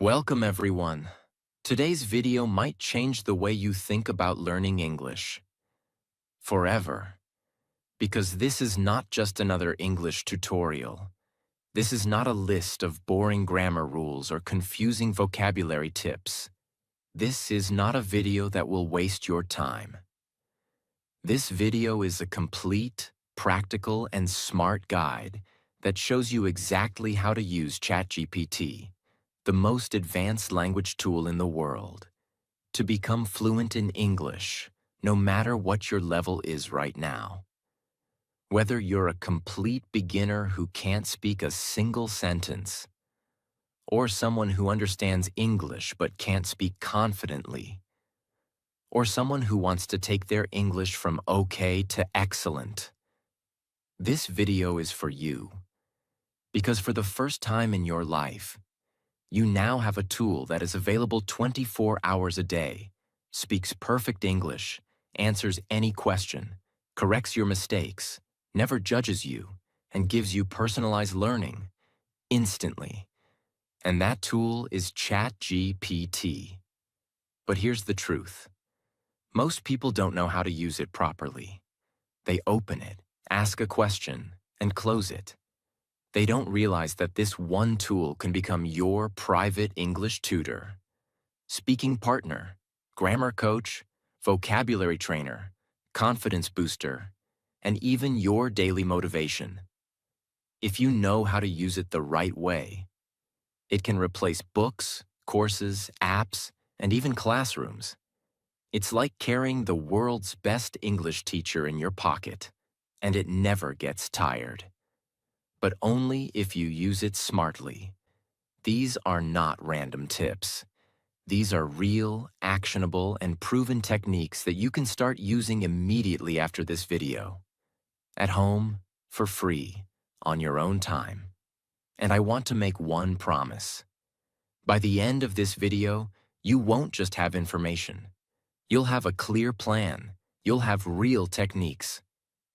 Welcome everyone. Today's video might change the way you think about learning English forever. Because this is not just another English tutorial. This is not a list of boring grammar rules or confusing vocabulary tips. This is not a video that will waste your time. This video is a complete, practical, and smart guide that shows you exactly how to use ChatGPT, the most advanced language tool in the world, to become fluent in English, no matter what your level is right now. Whether you're a complete beginner who can't speak a single sentence, or someone who understands English but can't speak confidently, or someone who wants to take their English from okay to excellent, this video is for you. Because for the first time in your life, you now have a tool that is available 24 hours a day, speaks perfect English, answers any question, corrects your mistakes, never judges you, and gives you personalized learning instantly. And that tool is ChatGPT. But here's the truth. Most people don't know how to use it properly. They open it, ask a question, and close it. They don't realize that this one tool can become your private English tutor, speaking partner, grammar coach, vocabulary trainer, confidence booster, and even your daily motivation. If you know how to use it the right way, it can replace books, courses, apps, and even classrooms. It's like carrying the world's best English teacher in your pocket, and it never gets tired. But only if you use it smartly. These are not random tips. These are real, actionable, and proven techniques that you can start using immediately after this video. At home, for free, on your own time. And I want to make one promise. By the end of this video, you won't just have information. You'll have a clear plan. You'll have real techniques.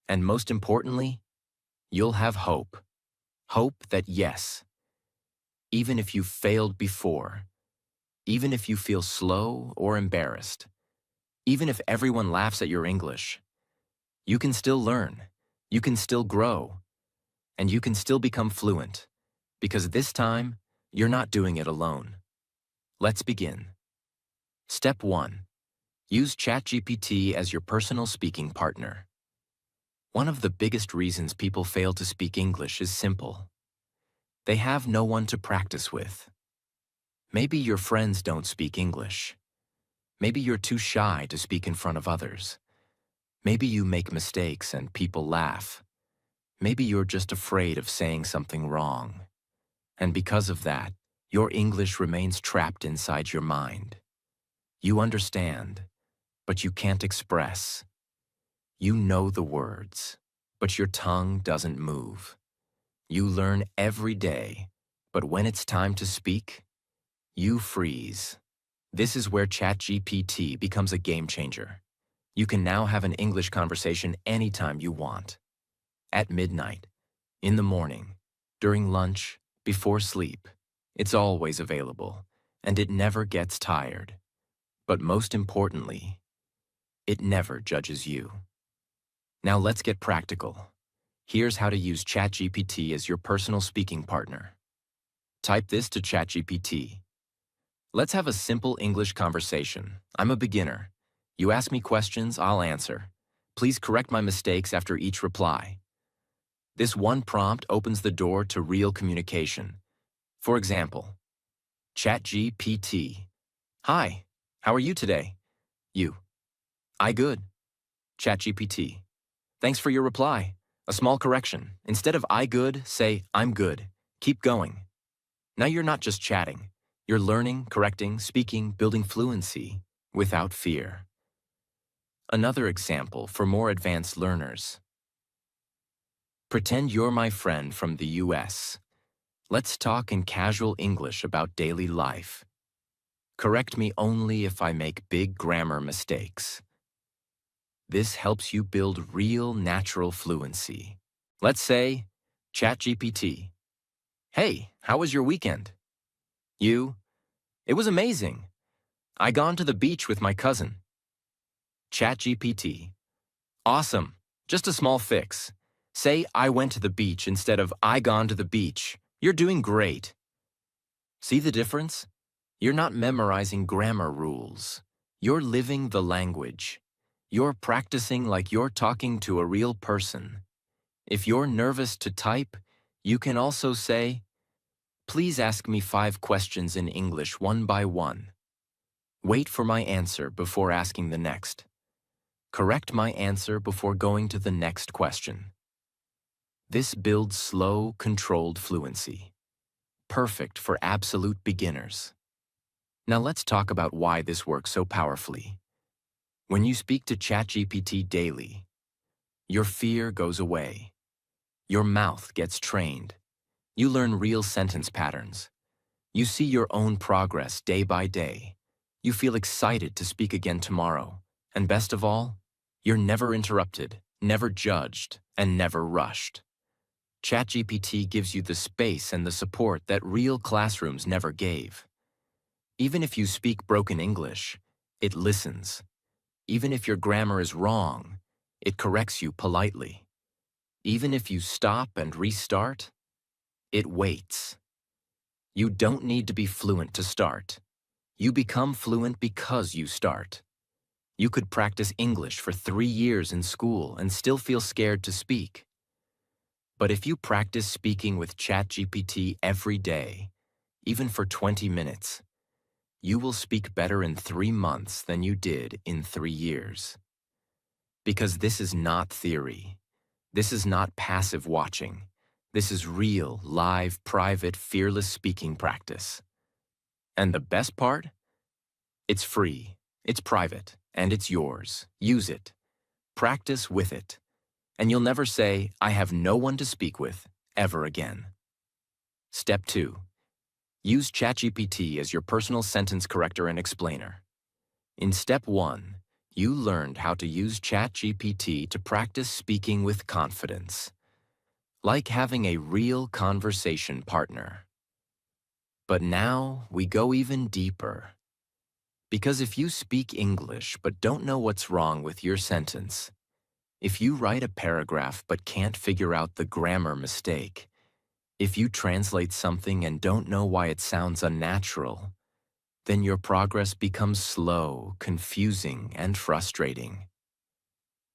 And most importantly, you'll have hope. Hope that yes, even if you've failed before, even if you feel slow or embarrassed, even if everyone laughs at your English, you can still learn, you can still grow, and you can still become fluent, because this time, you're not doing it alone. Let's begin. Step 1. Use ChatGPT as your personal speaking partner. One of the biggest reasons people fail to speak English is simple. They have no one to practice with. Maybe your friends don't speak English. Maybe you're too shy to speak in front of others. Maybe you make mistakes and people laugh. Maybe you're just afraid of saying something wrong. And because of that, your English remains trapped inside your mind. You understand, but you can't express. You know the words, but your tongue doesn't move. You learn every day, but when it's time to speak, you freeze. This is where ChatGPT becomes a game changer. You can now have an English conversation anytime you want. At midnight, in the morning, during lunch, before sleep. It's always available, and it never gets tired. But most importantly, it never judges you. Now let's get practical. Here's how to use ChatGPT as your personal speaking partner. Type this to ChatGPT. Let's have a simple English conversation. I'm a beginner. You ask me questions, I'll answer. Please correct my mistakes after each reply. This one prompt opens the door to real communication. For example, ChatGPT. Hi, how are you today? You. I good. ChatGPT. Thanks for your reply. A small correction. Instead of I good, say I'm good. Keep going. Now you're not just chatting. You're learning, correcting, speaking, building fluency without fear. Another example for more advanced learners. Pretend you're my friend from the US. Let's talk in casual English about daily life. Correct me only if I make big grammar mistakes. This helps you build real natural fluency. Let's say, ChatGPT. Hey, how was your weekend? You, It was amazing. I gone to the beach with my cousin. ChatGPT. Awesome. Just a small fix. Say I went to the beach instead of I gone to the beach. You're doing great. See the difference? You're not memorizing grammar rules. You're living the language. You're practicing like you're talking to a real person. If you're nervous to type, you can also say, "Please ask me 5 questions in English one by one. Wait for my answer before asking the next. Correct my answer before going to the next question." This builds slow, controlled fluency. Perfect for absolute beginners. Now let's talk about why this works so powerfully. When you speak to ChatGPT daily, your fear goes away. Your mouth gets trained. You learn real sentence patterns. You see your own progress day by day. You feel excited to speak again tomorrow. And best of all, you're never interrupted, never judged, and never rushed. ChatGPT gives you the space and the support that real classrooms never gave. Even if you speak broken English, it listens. Even if your grammar is wrong, it corrects you politely. Even if you stop and restart, it waits. You don't need to be fluent to start. You become fluent because you start. You could practice English for 3 years in school and still feel scared to speak. But if you practice speaking with ChatGPT every day, even for 20 minutes, you will speak better in 3 months than you did in 3 years. Because this is not theory. This is not passive watching. This is real, live, private, fearless speaking practice. And the best part? It's free, it's private, and it's yours. Use it. Practice with it. And you'll never say, "I have no one to speak with," ever again. Step 2. Use ChatGPT as your personal sentence corrector and explainer. In Step 1, you learned how to use ChatGPT to practice speaking with confidence, like having a real conversation partner. But now we go even deeper. Because if you speak English but don't know what's wrong with your sentence, if you write a paragraph but can't figure out the grammar mistake, if you translate something and don't know why it sounds unnatural, then your progress becomes slow, confusing, and frustrating.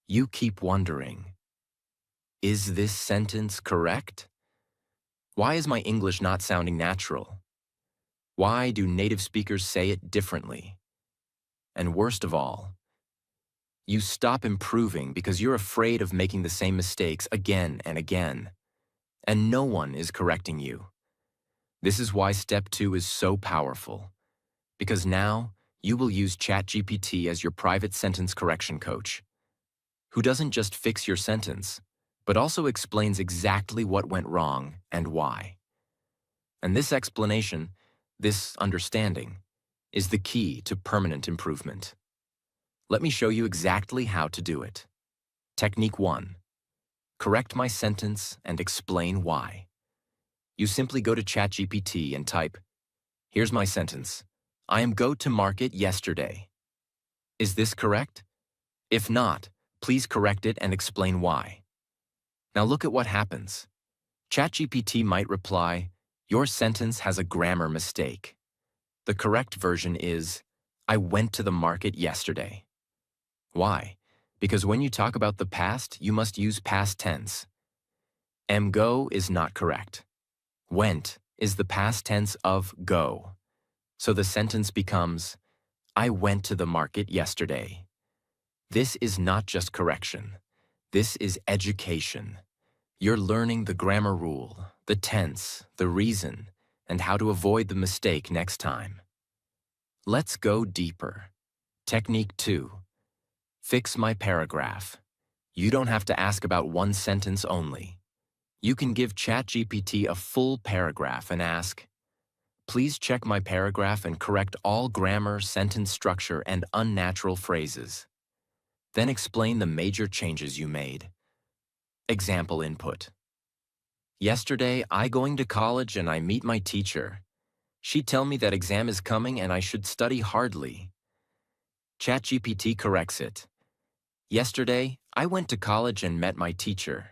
You keep wondering, is this sentence correct? Why is my English not sounding natural? Why do native speakers say it differently? And worst of all, you stop improving because you're afraid of making the same mistakes again and again, and no one is correcting you. This is why Step 2 is so powerful, because now you will use ChatGPT as your private sentence correction coach, who doesn't just fix your sentence, but also explains exactly what went wrong and why. And this explanation, this understanding, is the key to permanent improvement. Let me show you exactly how to do it. Technique 1. Correct my sentence and explain why. You simply go to ChatGPT and type, "Here's my sentence. I am go to market yesterday." Is this correct? If not, please correct it and explain why. Now look at what happens. ChatGPT might reply, "Your sentence has a grammar mistake." The correct version is, "I went to the market yesterday." Why? Because when you talk about the past, you must use past tense. Go is not correct. Went is the past tense of go. So the sentence becomes, "I went to the market yesterday." This is not just correction. This is education. You're learning the grammar rule, the tense, the reason, and how to avoid the mistake next time. Let's go deeper. Technique 2. Fix my paragraph. You don't have to ask about one sentence only. You can give ChatGPT a full paragraph and ask, "Please check my paragraph and correct all grammar, sentence structure, and unnatural phrases." Then explain the major changes you made. Example input. Yesterday, I going to college and I meet my teacher. She tell me that exam is coming and I should study hardly. ChatGPT corrects it. Yesterday, I went to college and met my teacher.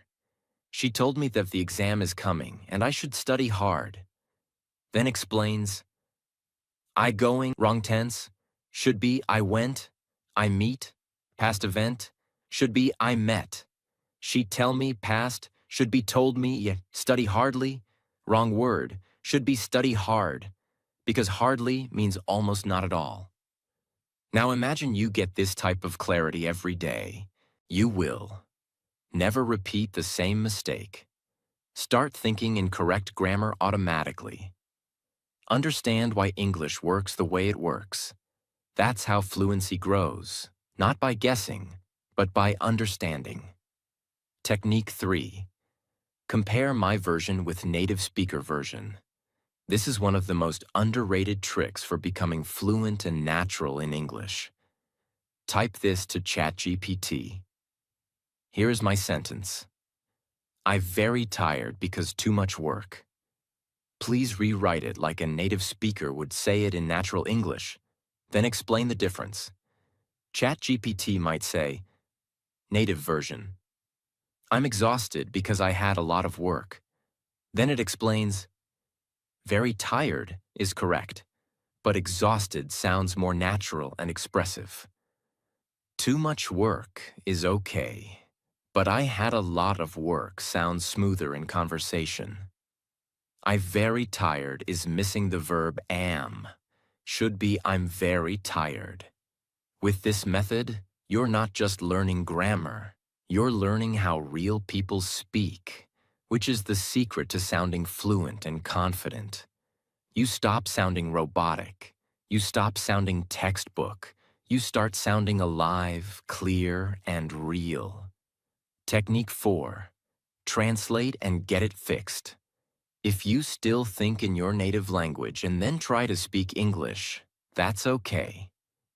She told me that the exam is coming and I should study hard. Then explains, I going, wrong tense, should be I went, I meet, past event, should be I met. She tell me, past, should be told me, study hardly, wrong word, should be study hard, because hardly means almost not at all. Now imagine you get this type of clarity every day. You will never repeat the same mistake. Start thinking in correct grammar automatically. Understand why English works the way it works. That's how fluency grows, not by guessing, but by understanding. Technique 3. Compare my version with native speaker version. This is one of the most underrated tricks for becoming fluent and natural in English. Type this to ChatGPT. Here is my sentence. I'm very tired because too much work. Please rewrite it like a native speaker would say it in natural English. Then explain the difference. ChatGPT might say, native version. I'm exhausted because I had a lot of work. Then it explains, very tired is correct, but exhausted sounds more natural and expressive. Too much work is okay, but I had a lot of work sounds smoother in conversation. I very tired is missing the verb am. Should be I'm very tired. With this method, you're not just learning grammar, you're learning how real people speak, which is the secret to sounding fluent and confident. You stop sounding robotic. You stop sounding textbook. You start sounding alive, clear, and real. Technique 4. Translate and get it fixed. If you still think in your native language and then try to speak English, that's okay.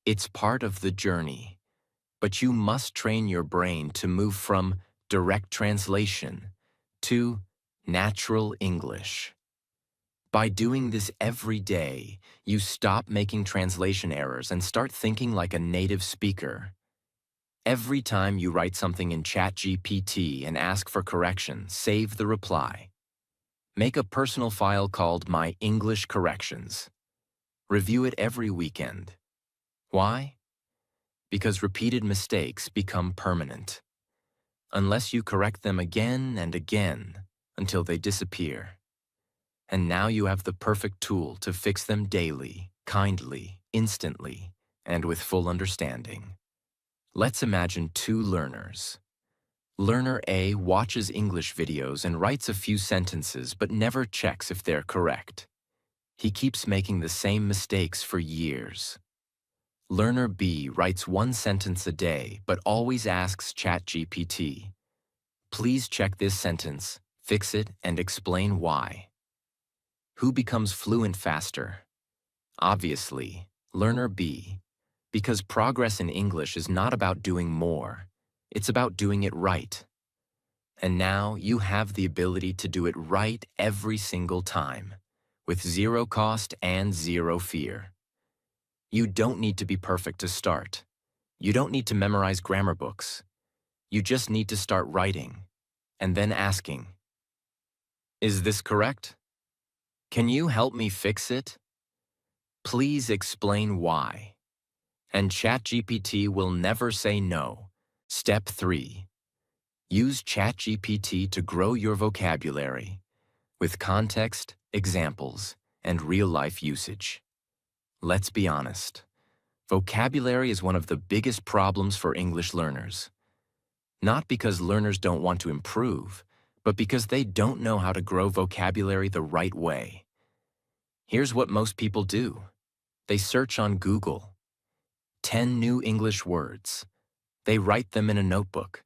It's part of the journey. But you must train your brain to move from direct translation to natural English. By doing this every day, you stop making translation errors and start thinking like a native speaker. Every time you write something in ChatGPT and ask for correction, save the reply. Make a personal file called My English Corrections. Review it every weekend. Why? Because repeated mistakes become permanent. Unless you correct them again and again until they disappear. And now you have the perfect tool to fix them daily, kindly, instantly, and with full understanding. Let's imagine two learners. Learner A watches English videos and writes a few sentences but never checks if they're correct. He keeps making the same mistakes for years. Learner B writes one sentence a day but always asks ChatGPT, please check this sentence, fix it, and explain why. Who becomes fluent faster? Obviously, Learner B, because progress in English is not about doing more, it's about doing it right. And now you have the ability to do it right every single time, with zero cost and zero fear. You don't need to be perfect to start. You don't need to memorize grammar books. You just need to start writing, and then asking, is this correct? Can you help me fix it? Please explain why. And ChatGPT will never say no. Step 3. Use ChatGPT to grow your vocabulary with context, examples, and real-life usage. Let's be honest. Vocabulary is one of the biggest problems for English learners. Not because learners don't want to improve, but because they don't know how to grow vocabulary the right way. Here's what most people do. They search on Google. 10 new English words. They write them in a notebook.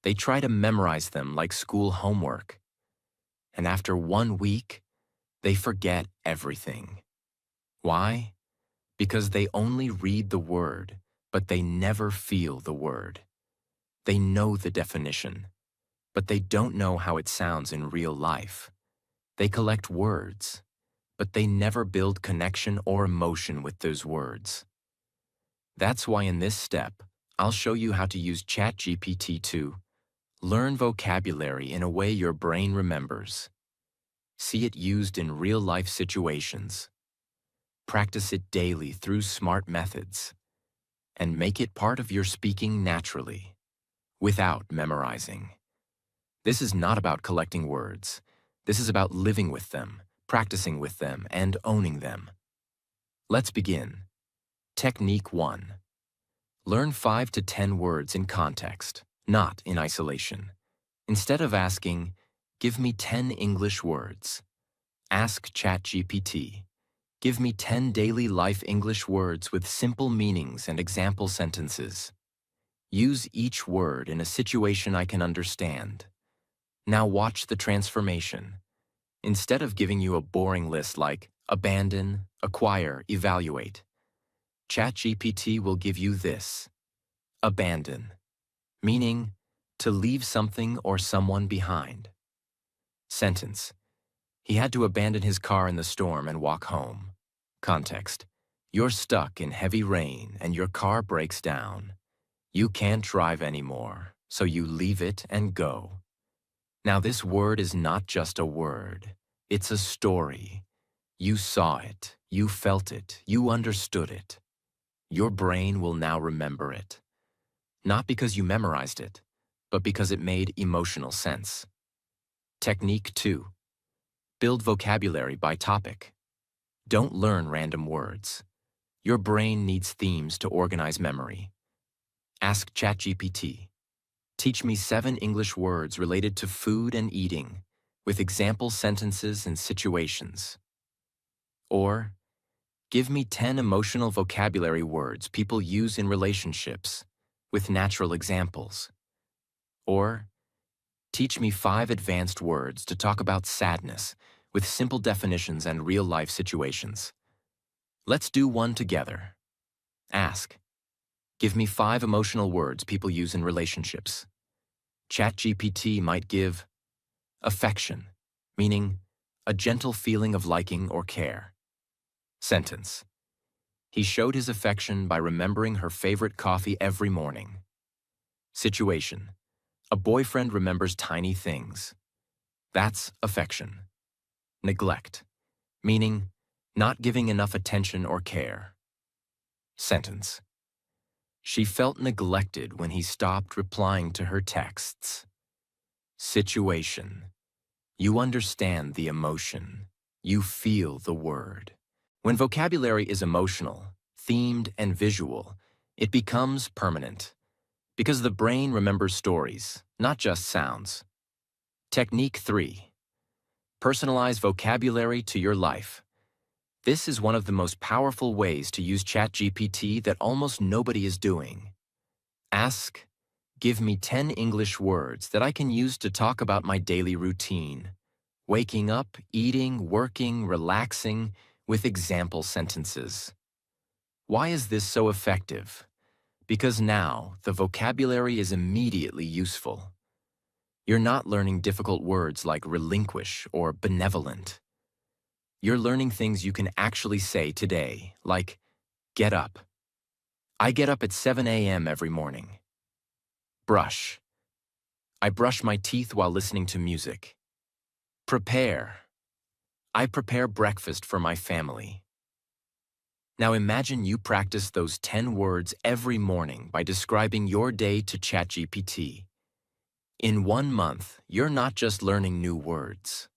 They try to memorize them like school homework. And after 1 week, they forget everything. Why? Because they only read the word, but they never feel the word. They know the definition, but they don't know how it sounds in real life. They collect words, but they never build connection or emotion with those words. That's why in this step, I'll show you how to use ChatGPT to learn vocabulary in a way your brain remembers. See it used in real-life situations. Practice it daily through smart methods. And make it part of your speaking naturally, without memorizing. This is not about collecting words. This is about living with them, practicing with them, and owning them. Let's begin. Technique 1. Learn 5 to 10 words in context, not in isolation. Instead of asking, "Give me 10 English words," ask ChatGPT, "Give me 10 daily life English words with simple meanings and example sentences." Use each word in a situation I can understand. Now watch the transformation. Instead of giving you a boring list like abandon, acquire, evaluate, ChatGPT will give you this: abandon, meaning to leave something or someone behind. Sentence: he had to abandon his car in the storm and walk home. Context: you're stuck in heavy rain and your car breaks down. You can't drive anymore, so you leave it and go. Now this word is not just a word. It's a story. You saw it, you felt it, you understood it. Your brain will now remember it. Not because you memorized it, but because it made emotional sense. Technique 2. Build vocabulary by topic. Don't learn random words. Your brain needs themes to organize memory. Ask ChatGPT, "Teach me 7 English words related to food and eating, with example sentences and situations." Or, "Give me 10 emotional vocabulary words people use in relationships, with natural examples." Or, "Teach me 5 advanced words to talk about sadness, with simple definitions and real-life situations." Let's do one together. Ask, "Give me 5 emotional words people use in relationships." ChatGPT might give affection, meaning a gentle feeling of liking or care. Sentence: he showed his affection by remembering her favorite coffee every morning. Situation: a boyfriend remembers tiny things. That's affection. Neglect, meaning not giving enough attention or care. Sentence: she felt neglected when he stopped replying to her texts. Situation: you understand the emotion. You feel the word. When vocabulary is emotional, themed, and visual, it becomes permanent, because the brain remembers stories, not just sounds. Technique 3. Personalize vocabulary to your life. This is one of the most powerful ways to use ChatGPT that almost nobody is doing. Ask, "Give me 10 English words that I can use to talk about my daily routine. Waking up, eating, working, relaxing, with example sentences." Why is this so effective? Because now the vocabulary is immediately useful. You're not learning difficult words like relinquish or benevolent. You're learning things you can actually say today, like get up. I get up at 7 a.m. every morning. Brush. I brush my teeth while listening to music. Prepare. I prepare breakfast for my family. Now imagine you practice those 10 words every morning by describing your day to ChatGPT. In 1 month, you're not just learning new words.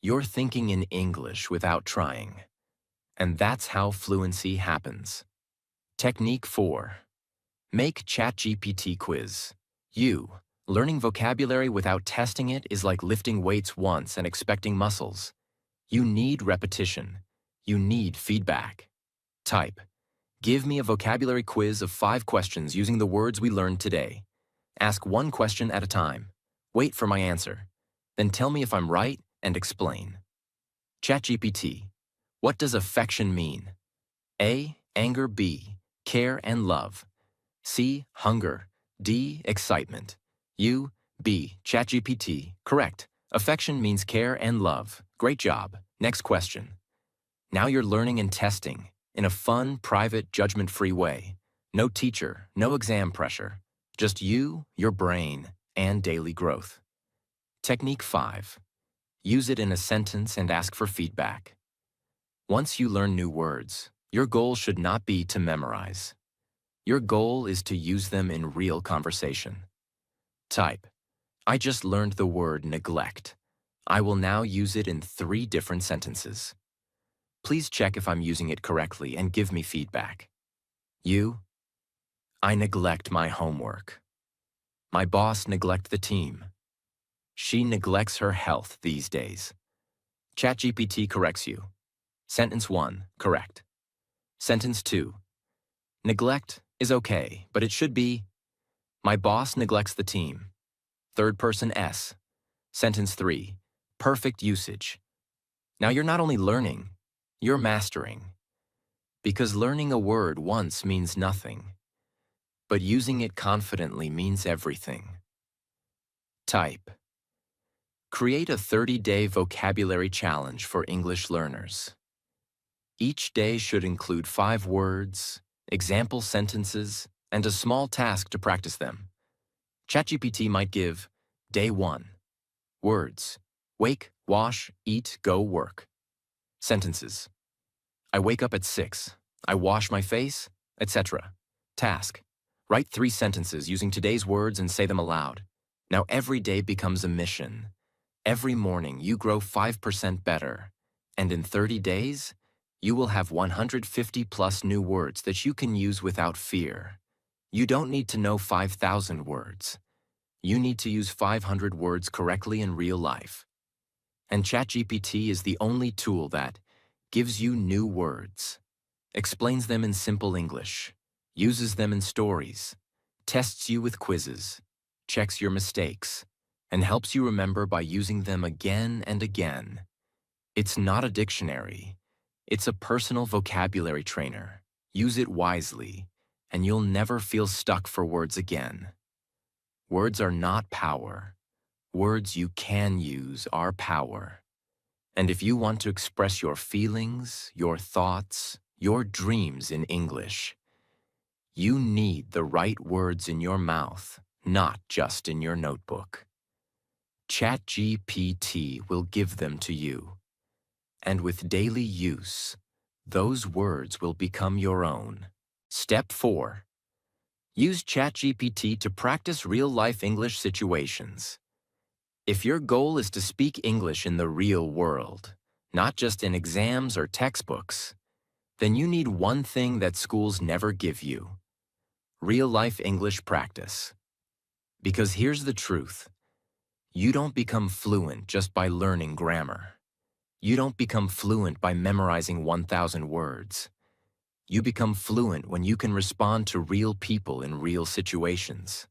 You're thinking in English without trying. And that's how fluency happens. Technique 4. Make ChatGPT quiz. Learning vocabulary without testing it is like lifting weights once and expecting muscles. You need repetition. You need feedback. Type, "Give me a vocabulary quiz of 5 questions using the words we learned today." Ask 1 question at a time. Wait for my answer. Then tell me if I'm right and explain. ChatGPT, what does affection mean? A, anger. B, care and love. C, hunger. D, excitement. B, ChatGPT, correct. Affection means care and love. Great job. Next question. Now you're learning and testing in a fun, private, judgment-free way. No teacher, no exam pressure. Just you, your brain, and daily growth. Technique 5. Use it in a sentence and ask for feedback. Once you learn new words, your goal should not be to memorize. Your goal is to use them in real conversation. Type, I just learned the word neglect. I will now use it in 3 different sentences. Please check if I'm using it correctly and give me feedback. You, I neglect my homework. My boss neglect the team. She neglects her health these days. ChatGPT corrects you. Sentence 1, correct. Sentence 2, neglect is okay, but it should be, my boss neglects the team. Third person S. Sentence 3, perfect usage. Now you're not only learning, you're mastering. Because learning a word once means nothing, but using it confidently means everything. Type. Create a 30-day vocabulary challenge for English learners. Each day should include 5 words, example sentences, and a small task to practice them. ChatGPT might give, Day 1. Words. Wake, wash, eat, go, work. Sentences. I wake up at 6. I wash my face, etc. Task. Write 3 sentences using today's words and say them aloud. Now every day becomes a mission. Every morning you grow 5% better. And in 30 days, you will have 150 plus new words that you can use without fear. You don't need to know 5,000 words. You need to use 500 words correctly in real life. And ChatGPT is the only tool that gives you new words, explains them in simple English, uses them in stories, tests you with quizzes, checks your mistakes, and helps you remember by using them again and again. It's not a dictionary. It's a personal vocabulary trainer. Use it wisely, and you'll never feel stuck for words again. Words are not power. Words you can use are power. And if you want to express your feelings, your thoughts, your dreams in English, you need the right words in your mouth, not just in your notebook. ChatGPT will give them to you. And with daily use, those words will become your own. Step 4. Use ChatGPT to practice real-life English situations. If your goal is to speak English in the real world, not just in exams or textbooks, then you need one thing that schools never give you: real-life English practice. Because here's the truth. You don't become fluent just by learning grammar. You don't become fluent by memorizing 1,000 words. You become fluent when you can respond to real people in real situations.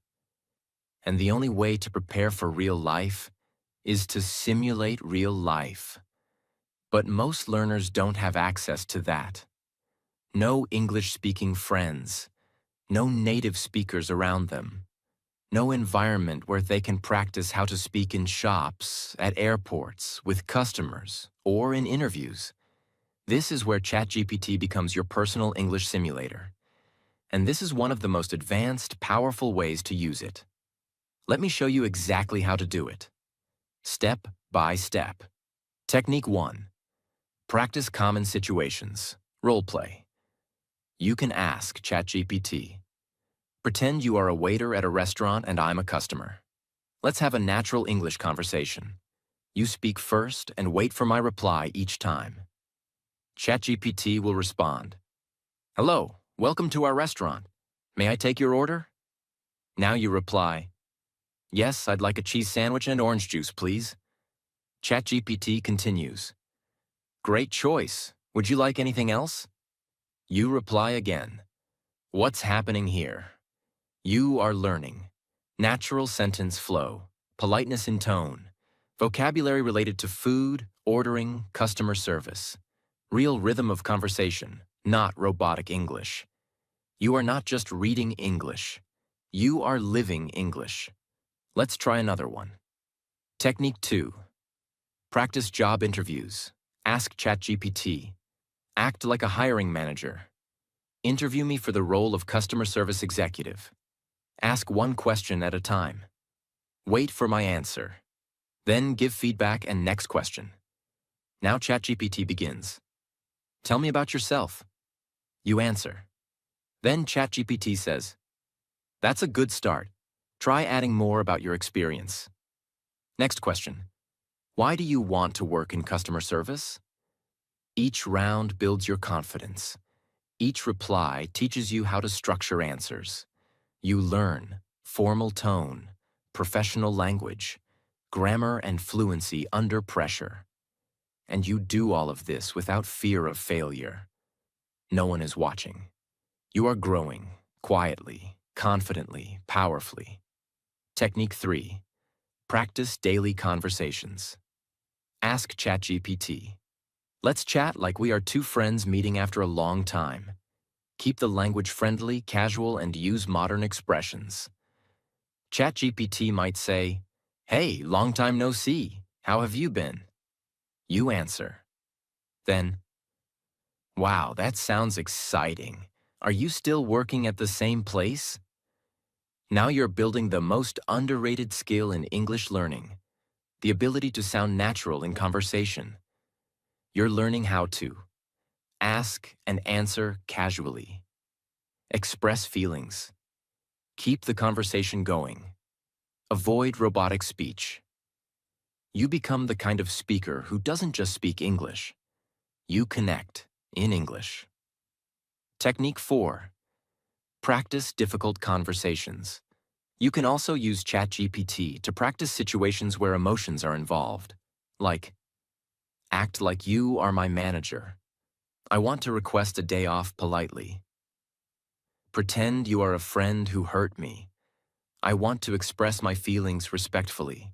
And the only way to prepare for real life is to simulate real life. But most learners don't have access to that. No English-speaking friends, no native speakers around them, no environment where they can practice how to speak in shops, at airports, with customers, or in interviews. This is where ChatGPT becomes your personal English simulator. And this is one of the most advanced, powerful ways to use it. Let me show you exactly how to do it. Step by step. Technique 1. Practice common situations. Role play. You can ask ChatGPT. Pretend you are a waiter at a restaurant and I'm a customer. Let's have a natural English conversation. You speak first and wait for my reply each time. ChatGPT will respond. Hello, welcome to our restaurant. May I take your order? Now you reply, yes, I'd like a cheese sandwich and orange juice, please. ChatGPT continues. Great choice. Would you like anything else? You reply again. What's happening here? You are learning. Natural sentence flow, politeness in tone, vocabulary related to food, ordering, customer service. Real rhythm of conversation, not robotic English. You are not just reading English. You are living English. Let's try another one. Technique 2. Practice job interviews. Ask ChatGPT. Act like a hiring manager. Interview me for the role of customer service executive. Ask one question at a time. Wait for my answer. Then give feedback and next question. Now ChatGPT begins. Tell me about yourself. You answer. Then ChatGPT says, that's a good start. Try adding more about your experience. Next question. Why do you want to work in customer service? Each round builds your confidence. Each reply teaches you how to structure answers. You learn formal tone, professional language, grammar and fluency under pressure. And you do all of this without fear of failure. No one is watching. You are growing, quietly, confidently, powerfully. Technique 3. Practice daily conversations. Ask ChatGPT. Let's chat like we are two friends meeting after a long time. Keep the language friendly, casual, and use modern expressions. ChatGPT might say, "Hey, long time no see. How have you been?" You answer. Then, "Wow, that sounds exciting. Are you still working at the same place?" Now you're building the most underrated skill in English learning, the ability to sound natural in conversation. You're learning how to ask and answer casually, express feelings, keep the conversation going, avoid robotic speech. You become the kind of speaker who doesn't just speak English. You connect in English. Technique 4. Practice difficult conversations. You can also use ChatGPT to practice situations where emotions are involved, like, act like you are my manager. I want to request a day off politely. Pretend you are a friend who hurt me. I want to express my feelings respectfully.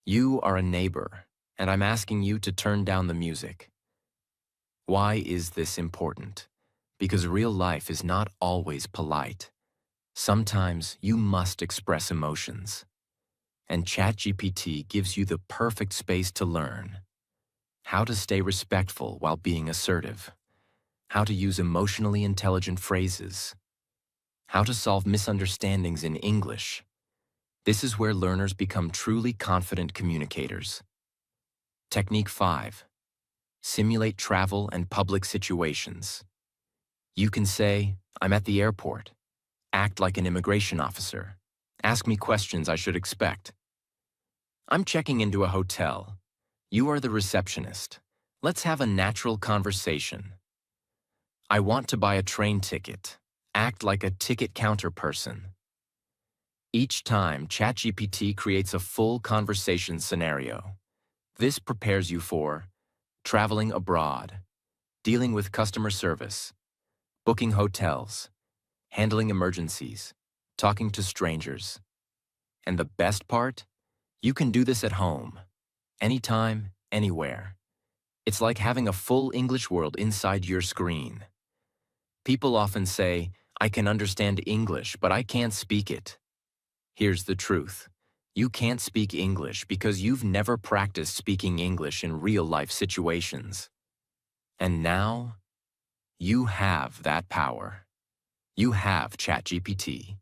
You are a neighbor, and I'm asking you to turn down the music. Why is this important? Because real life is not always polite. Sometimes you must express emotions. And ChatGPT gives you the perfect space to learn. How to stay respectful while being assertive. How to use emotionally intelligent phrases. How to solve misunderstandings in English. This is where learners become truly confident communicators. Technique 5. Simulate travel and public situations. You can say, I'm at the airport. Act like an immigration officer. Ask me questions I should expect. I'm checking into a hotel. You are the receptionist. Let's have a natural conversation. I want to buy a train ticket. Act like a ticket counter person. Each time, ChatGPT creates a full conversation scenario. This prepares you for traveling abroad, dealing with customer service, booking hotels, handling emergencies, talking to strangers. And the best part? You can do this at home, anytime, anywhere. It's like having a full English world inside your screen. People often say, I can understand English, but I can't speak it. Here's the truth. You can't speak English because you've never practiced speaking English in real-life situations. And now, you have that power. You have ChatGPT.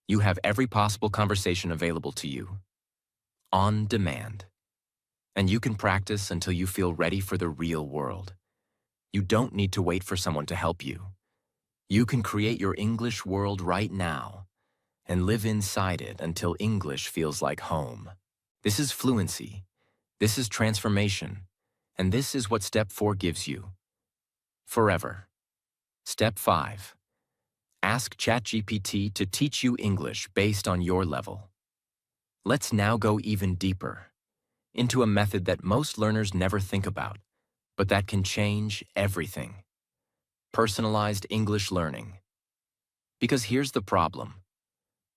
You have every possible conversation available to you, on demand. And you can practice until you feel ready for the real world. You don't need to wait for someone to help you. You can create your English world right now and live inside it until English feels like home. This is fluency. This is transformation. And this is what Step 4 gives you. Forever. Step 5. Ask ChatGPT to teach you English based on your level. Let's now go even deeper into a method that most learners never think about, but that can change everything. Personalized English learning. Because here's the problem.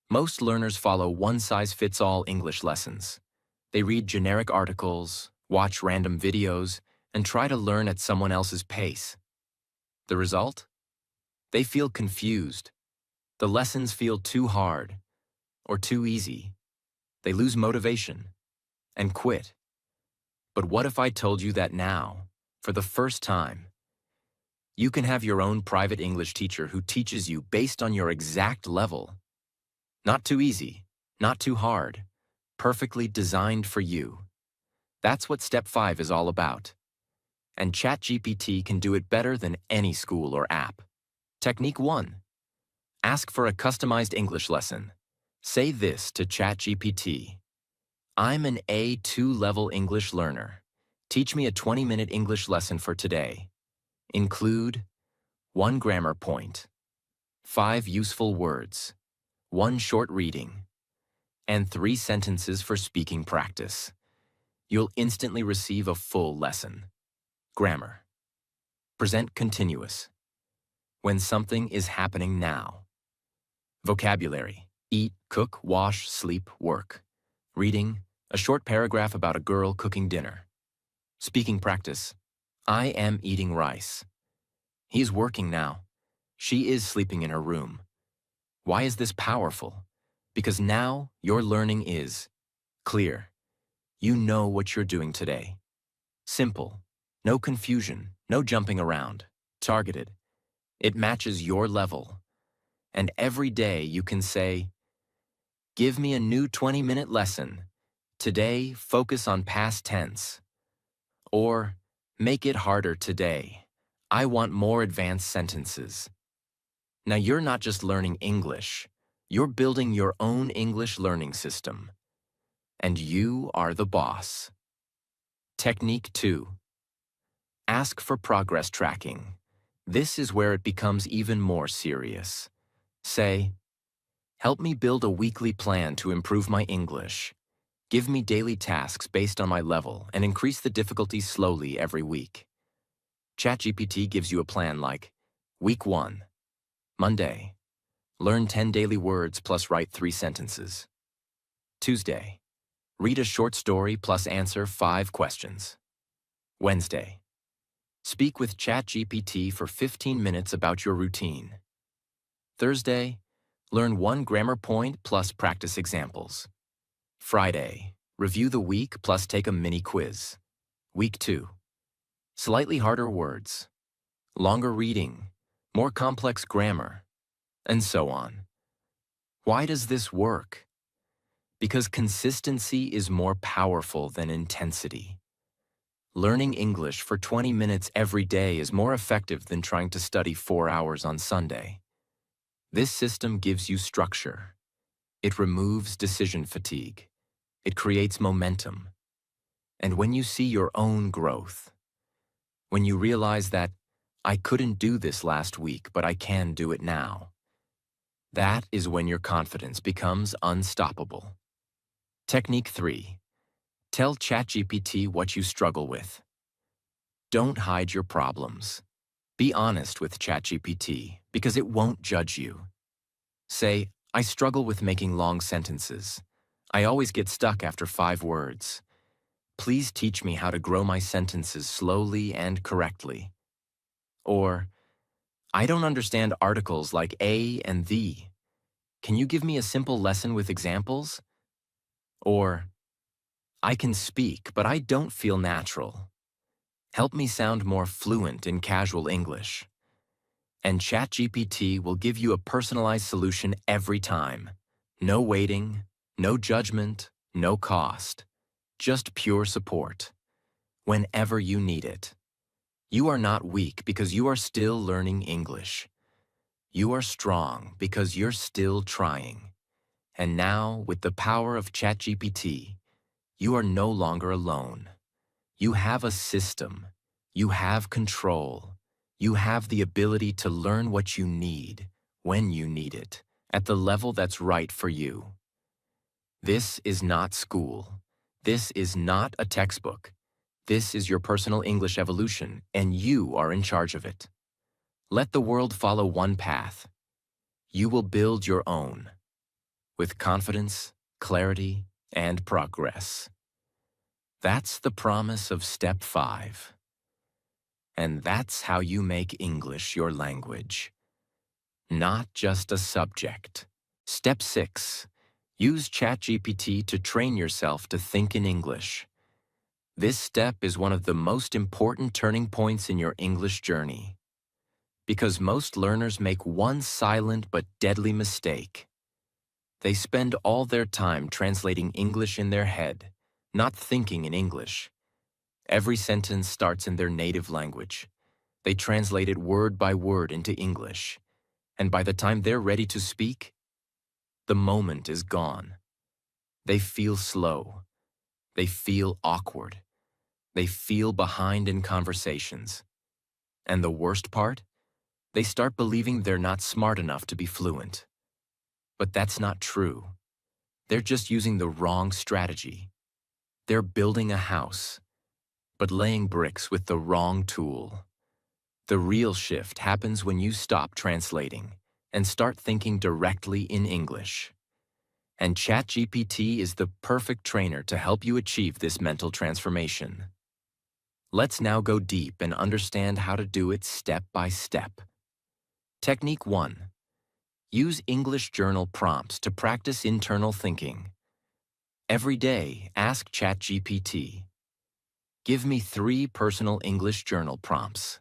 Most learners follow one-size-fits-all English lessons. They read generic articles, watch random videos, and try to learn at someone else's pace. The result? They feel confused. The lessons feel too hard or too easy. They lose motivation and quit. But what if I told you that now, for the first time, You can have your own private English teacher who teaches you based on your exact level. Not too easy, not too hard, perfectly designed for you. That's what Step 5 is all about. And ChatGPT can do it better than any school or app. Technique 1. Ask for a customized English lesson. Say this to ChatGPT. I'm an A2 level English learner. Teach me a 20-minute English lesson for today. Include 1 grammar point, 5 useful words, 1 short reading, and 3 sentences for speaking practice. You'll instantly receive a full lesson. Grammar. Present continuous. When something is happening now. Vocabulary. Eat, cook, wash, sleep, work. Reading. A short paragraph about a girl cooking dinner. Speaking practice. I am eating rice. He's working now. She is sleeping in her room. Why is this powerful? Because now your learning is clear. You know what you're doing today. Simple. No confusion. No jumping around. Targeted. It matches your level. And every day you can say, give me a new 20-minute lesson. Today, focus on past tense. Or, make it harder today. I want more advanced sentences. Now you're not just learning English. You're building your own English learning system. And you are the boss. Technique 2. Ask for progress tracking. This is where it becomes even more serious. Say, help me build a weekly plan to improve my English. Give me daily tasks based on my level and increase the difficulty slowly every week. ChatGPT gives you a plan like, Week 1, Monday, learn 10 daily words plus write 3 sentences. Tuesday, read a short story plus answer 5 questions. Wednesday, speak with ChatGPT for 15 minutes about your routine. Thursday, learn 1 grammar point plus practice examples. Friday, review the week plus take a mini quiz. Week 2, slightly harder words, longer reading, more complex grammar, and so on. Why does this work? Because consistency is more powerful than intensity. Learning English for 20 minutes every day is more effective than trying to study 4 hours on Sunday. This system gives you structure. It removes decision fatigue. It creates momentum. And when you see your own growth, when you realize that I couldn't do this last week, but I can do it now, that is when your confidence becomes unstoppable. Technique 3. Tell ChatGPT what you struggle with. Don't hide your problems. Be honest with ChatGPT because it won't judge you. Say, I struggle with making long sentences. I always get stuck after 5 words. Please teach me how to grow my sentences slowly and correctly. Or, I don't understand articles like a and the. Can you give me a simple lesson with examples? Or, I can speak, but I don't feel natural. Help me sound more fluent in casual English. And ChatGPT will give you a personalized solution every time. No waiting, no judgment, no cost. Just pure support. Whenever you need it. You are not weak because you are still learning English. You are strong because you're still trying. And now, with the power of ChatGPT, you are no longer alone. You have a system. You have control. You have the ability to learn what you need, when you need it, at the level that's right for you. This is not school. This is not a textbook. This is your personal English evolution, and you are in charge of it. Let the world follow one path. You will build your own, with confidence, clarity, and progress. That's the promise of Step 5. And that's how you make English your language. Not just a subject. Step 6. Use ChatGPT to train yourself to think in English. This step is one of the most important turning points in your English journey. Because most learners make one silent but deadly mistake. They spend all their time translating English in their head, not thinking in English. Every sentence starts in their native language. They translate it word by word into English. And by the time they're ready to speak, the moment is gone. They feel slow. They feel awkward. They feel behind in conversations. And the worst part? They start believing they're not smart enough to be fluent. But that's not true. They're just using the wrong strategy. They're building a house, but laying bricks with the wrong tool. The real shift happens when you stop translating and start thinking directly in English. And ChatGPT is the perfect trainer to help you achieve this mental transformation. Let's now go deep and understand how to do it step by step. Technique 1. Use English journal prompts to practice internal thinking. Every day, ask ChatGPT. Give me 3 personal English journal prompts.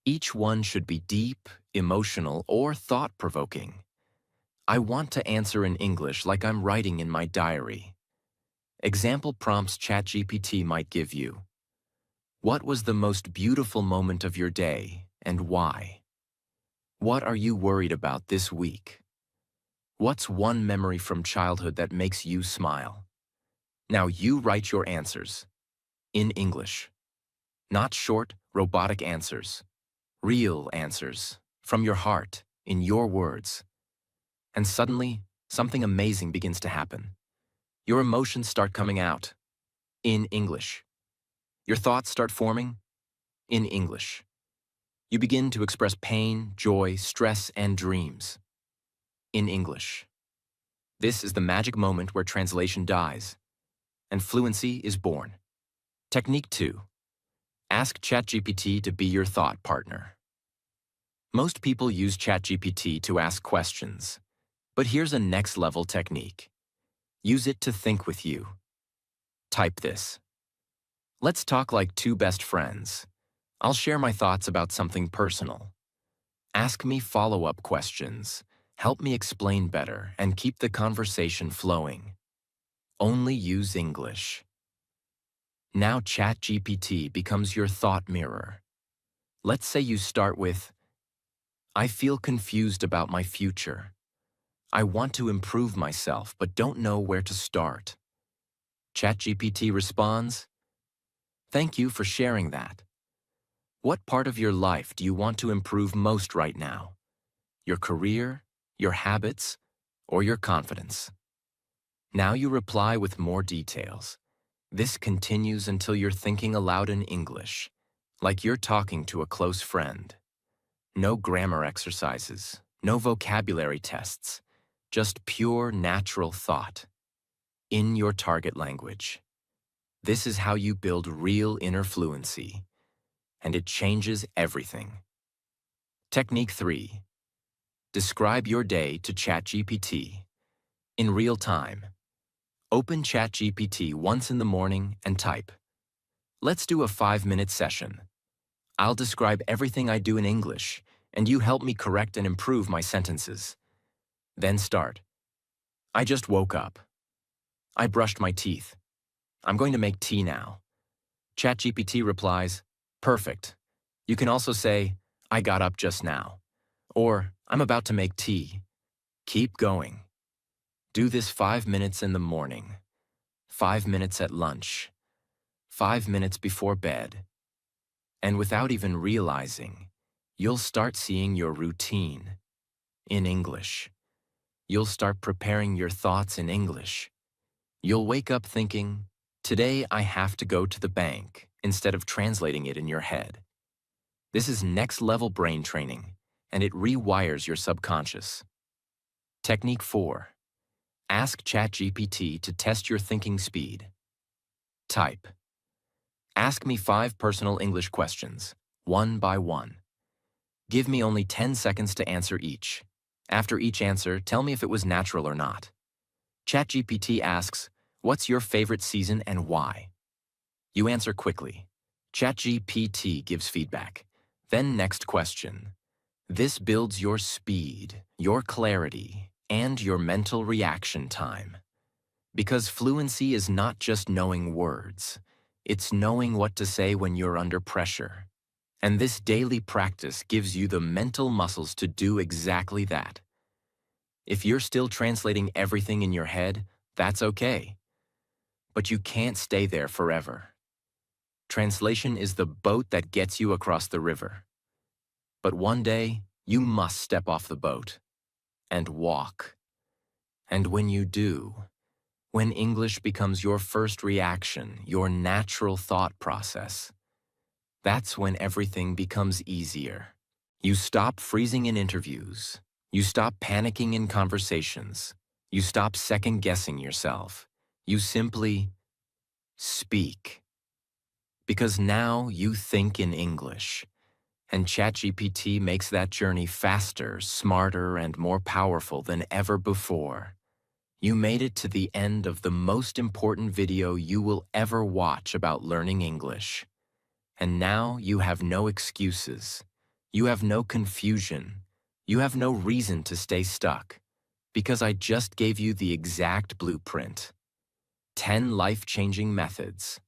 Each one should be deep, emotional, or thought-provoking. I want to answer in English like I'm writing in my diary. Example prompts ChatGPT might give you. What was the most beautiful moment of your day, and why? What are you worried about this week? What's one memory from childhood that makes you smile? Now you write your answers. In English. Not short, robotic answers. Real answers. From your heart, in your words. And suddenly, something amazing begins to happen. Your emotions start coming out. In English. Your thoughts start forming. In English. You begin to express pain, joy, stress, and dreams. In English. This is the magic moment where translation dies, and fluency is born. Technique 2. Ask ChatGPT to be your thought partner. Most people use ChatGPT to ask questions, but here's a next-level technique. Use it to think with you. Type this. Let's talk like 2 best friends. I'll share my thoughts about something personal. Ask me follow-up questions. Help me explain better and keep the conversation flowing. Only use English. Now ChatGPT becomes your thought mirror. Let's say you start with, I feel confused about my future. I want to improve myself but don't know where to start. ChatGPT responds, Thank you for sharing that. What part of your life do you want to improve most right now? Your career, your habits, or your confidence? Now you reply with more details. This continues until you're thinking aloud in English, like you're talking to a close friend. No grammar exercises, no vocabulary tests, just pure natural thought. In your target language. This is how you build real inner fluency, and it changes everything. Technique 3. Describe your day to ChatGPT. In real time. Open ChatGPT once in the morning and type. Let's do a 5-minute session. I'll describe everything I do in English, and you help me correct and improve my sentences. Then start. I just woke up. I brushed my teeth. I'm going to make tea now. ChatGPT replies, Perfect. You can also say, I got up just now. Or, I'm about to make tea. Keep going. Do this 5 minutes in the morning, 5 minutes at lunch, 5 minutes before bed. And without even realizing, you'll start seeing your routine in English. You'll start preparing your thoughts in English. You'll wake up thinking, today I have to go to the bank, instead of translating it in your head. This is next-level brain training, and it rewires your subconscious. Technique 4. Ask ChatGPT to test your thinking speed. Type. Ask me 5 personal English questions, one by one. Give me only 10 seconds to answer each. After each answer, tell me if it was natural or not. ChatGPT asks, What's your favorite season and why? You answer quickly. ChatGPT gives feedback. Then next question. This builds your speed, your clarity, and your mental reaction time. Because fluency is not just knowing words, it's knowing what to say when you're under pressure. And this daily practice gives you the mental muscles to do exactly that. If you're still translating everything in your head, that's okay. But you can't stay there forever. Translation is the boat that gets you across the river. But one day, you must step off the boat and walk. And when you do, when English becomes your first reaction, your natural thought process, that's when everything becomes easier. You stop freezing in interviews. You stop panicking in conversations. You stop second-guessing yourself. You simply speak. Because now you think in English. And ChatGPT makes that journey faster, smarter, and more powerful than ever before. You made it to the end of the most important video you will ever watch about learning English. And now you have no excuses. You have no confusion. You have no reason to stay stuck. Because I just gave you the exact blueprint. 10 life-changing methods,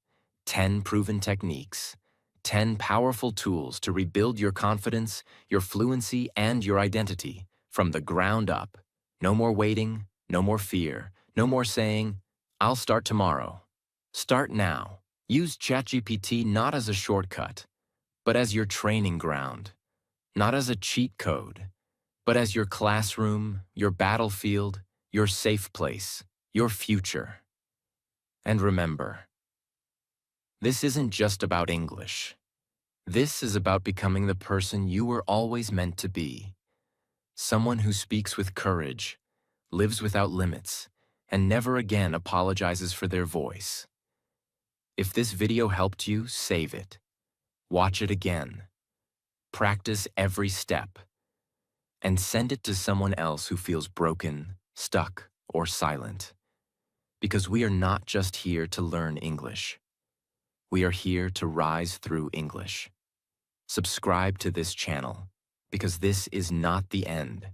10 proven techniques, 10 powerful tools to rebuild your confidence, your fluency, and your identity from the ground up. No more waiting, no more fear, no more saying, "I'll start tomorrow." Start now. Use ChatGPT not as a shortcut, but as your training ground. Not as a cheat code, but as your classroom, your battlefield, your safe place, your future. And remember, this isn't just about English. This is about becoming the person you were always meant to be. Someone who speaks with courage, lives without limits, and never again apologizes for their voice. If this video helped you, save it. Watch it again. Practice every step. And send it to someone else who feels broken, stuck, or silent. Because we are not just here to learn English. We are here to rise through English. Subscribe to this channel, because this is not the end.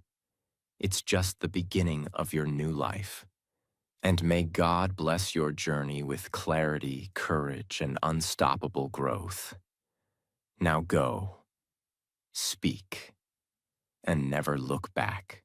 It's just the beginning of your new life. And may God bless your journey with clarity, courage, and unstoppable growth. Now go, speak, and never look back.